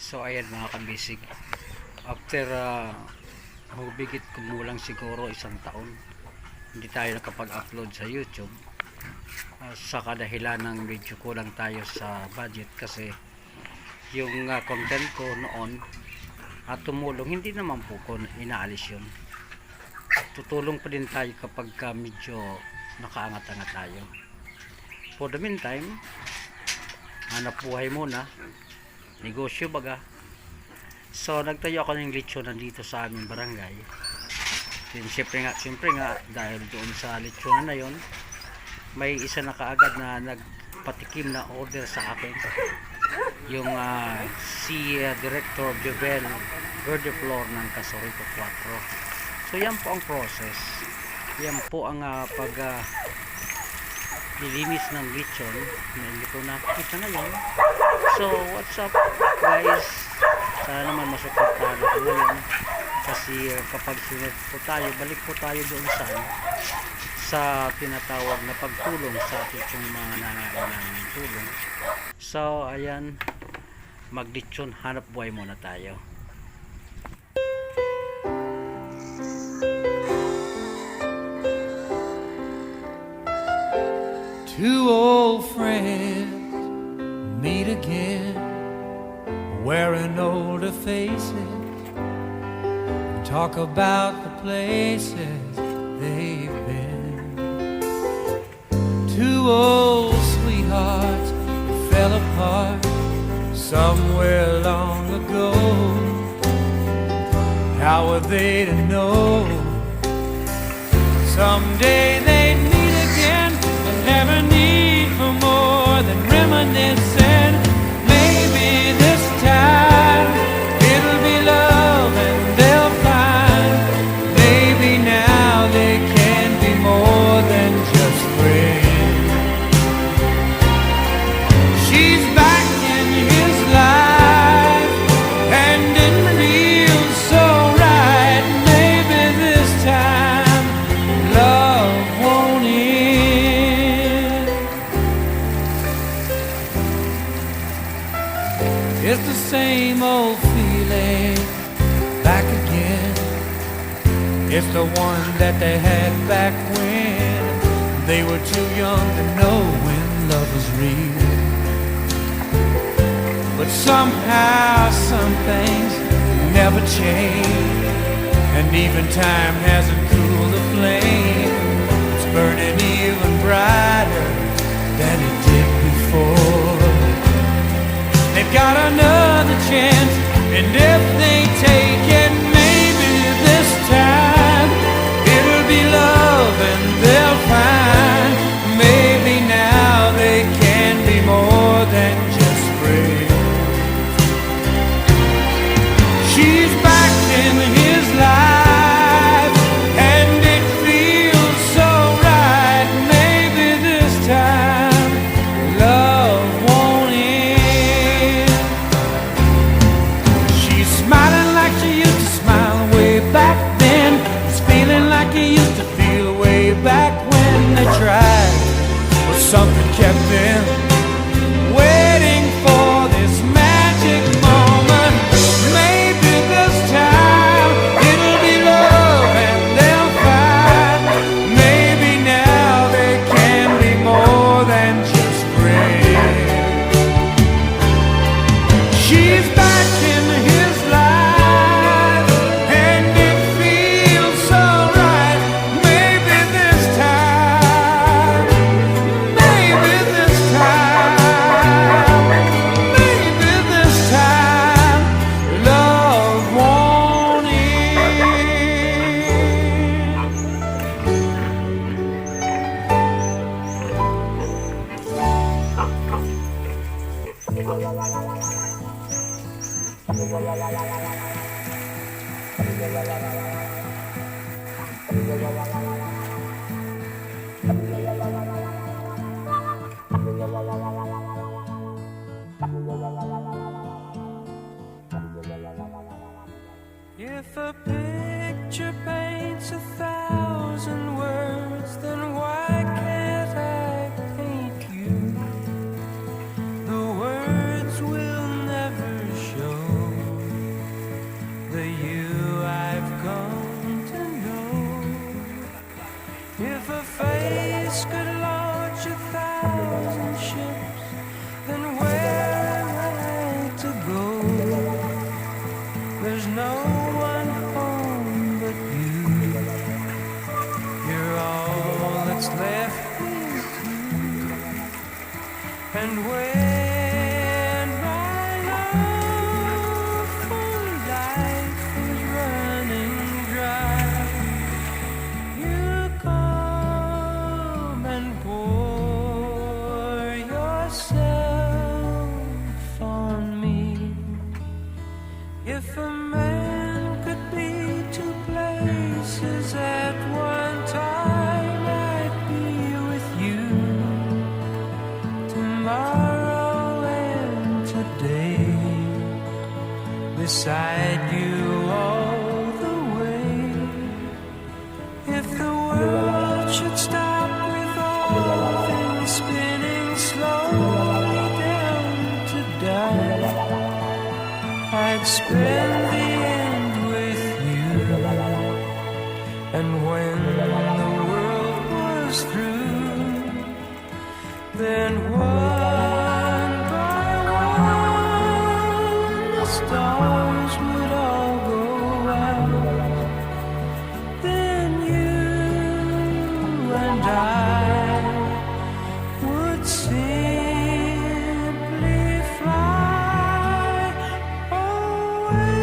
So ayan mga kabisig, after hubigit kumulang siguro isang taon hindi tayo nakapag-upload sa YouTube, sa kadahilan ng medyo kulang tayo sa budget kasi yung content ko noon at tumulong, hindi naman po ko inaalis yun, tutulong pa din tayo kapag medyo nakaangat-angat tayo. For the meantime, hanap buhay muna, negosyo baga. So nagtayo ako ng lechon dito sa aming barangay. Siyempre nga dahil doon sa lechon na yon, may isa na kaagad na nagpatikim na order sa akin, yung si Director Jovel Verdeflor ng Casorito 4. So yan po ang process, yan po ang nilinis ng lechon na hindi ko nakikita ngayon. So what's up guys, sana naman masuportahan ko ngayon kasi kapag sinet po tayo, balik po tayo doon sa tinatawag na pagtulong sa ating mga nangangailangan ng tulong. So ayan, maglechon, hanap buhay muna tayo. Two old friends meet again, wearing older faces, talk about the places they've been. Two old sweethearts fell apart somewhere long ago. How were they to know someday they'd meet again and have a need for more than reminiscing? Maybe this time it'll be love and they'll find maybe now they can be more than just friends. She's back in his life and it feels so right. Maybe this time love won't end. It's the same old feeling back again. It's the one that they had back when they were too young to know when love was real. But somehow some things never change, and even time hasn't cooled the flame. It's burning even brighter than it did before. They've got another chance, and if they take it, maybe this time it'll be love and they'll find maybe now they can be more than just friends. She's back in his life and it feels so right. Maybe this time love won't end. She's smiling like she used to smile way back then. He's feeling like he used to feel way back when they tried, but something kept them waiting for this magic moment. Maybe this time it'll be love and they'll find maybe now they can be more than just friends. She's back in his life and it feels so right. Maybe this time, maybe this time, maybe this time love won't end. If a picture paints 1,000 words, then why can't I paint you? The words will never show If a face could launch 1,000 ships, then where am I to go? There's no one home but you. You're all that's left with you. And when my love for life is running dry, you come and pour yourself on me. If a man could be two places at one time, I'd be with you tomorrow and today, beside you all the way. If the world should stop with all things spinning slowly down to die, I'd spend the end with you. And when the world was through, then one by one the stars would all go out. Then you and I would simply fly away.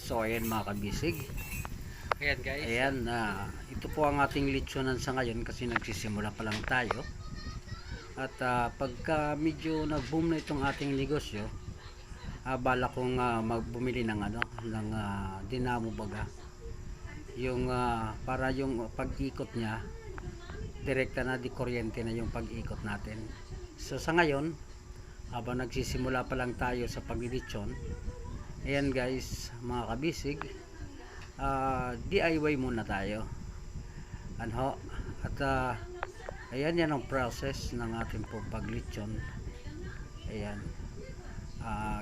So ayan mga kabisig. Ayan guys. Ayan, ito po ang ating lechonan sa ngayon kasi nagsisimula pa lang tayo. At pagka medyo nag-boom na itong ating negosyo, bala kong magbumili ng ng dinamo baga. Yung para yung pag-ikot niya direkta na di kuryente na yung pag-ikot natin. So sa ngayon, habang nagsisimula pa lang tayo sa paglilitsyon, ayan guys, mga kabisig, DIY muna tayo. Ano? At ayan, yan ang process ng ating paglitsyon. Ayan.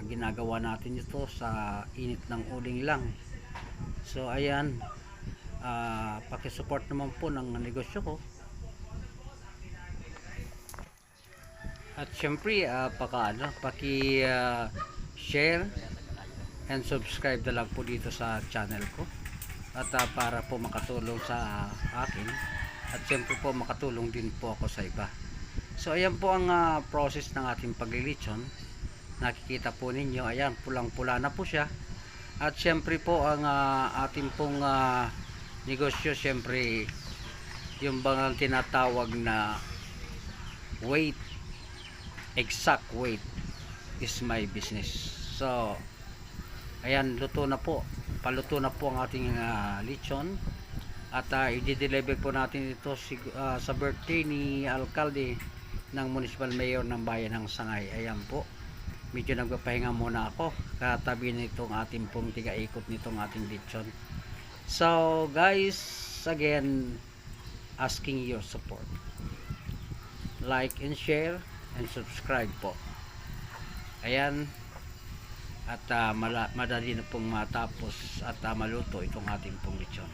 ginagawa natin ito sa init ng uling lang. So ayan, pakisupport naman po ng negosyo ko. At syempre share and subscribe na lang po dito sa channel ko. At para po makatulong sa akin, at syempre po makatulong din po ako sa iba. So ayan po ang process ng ating paglilitsyon. Nakikita po ninyo, ayan, pulang-pula na po siya. At syempre po ang ating pong negosyo, syempre yung bang tinatawag na weight, exact weight is my business. So ayan, luto na po, paluto na po ang ating lechon. At i-deliver po natin ito sa birthday ni alkalde ng municipal mayor ng bayan ng Sangay. Ayan po, medyo nagpapahinga muna ako katabi nitong ating pong tiga-ikot nitong ating lechon. So guys, again, asking your support, like and share and subscribe po. Ayan, at madali na pong matapos at maluto itong ating pong lechon.